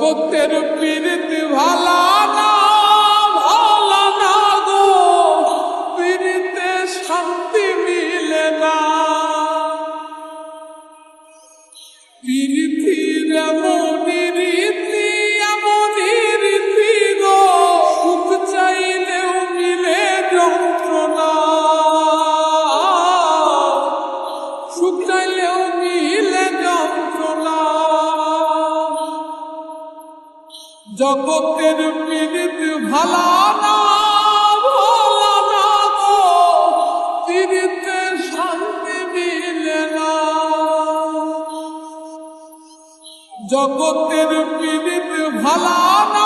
জগতের পীড়িত ভালা না গো, পীড়িতে শান্তি মিলে না। পীড়িতির এমনই রীতি গো, সুখ চাইলেও মিলে যন্ত্রণা, সুখ চাইলেও মিলে যন্ত্রণা। জগতের পীড়িত ভালা না গো, পীড়িতে শান্তি মিলে না। জগতের পীড়িত ভালা না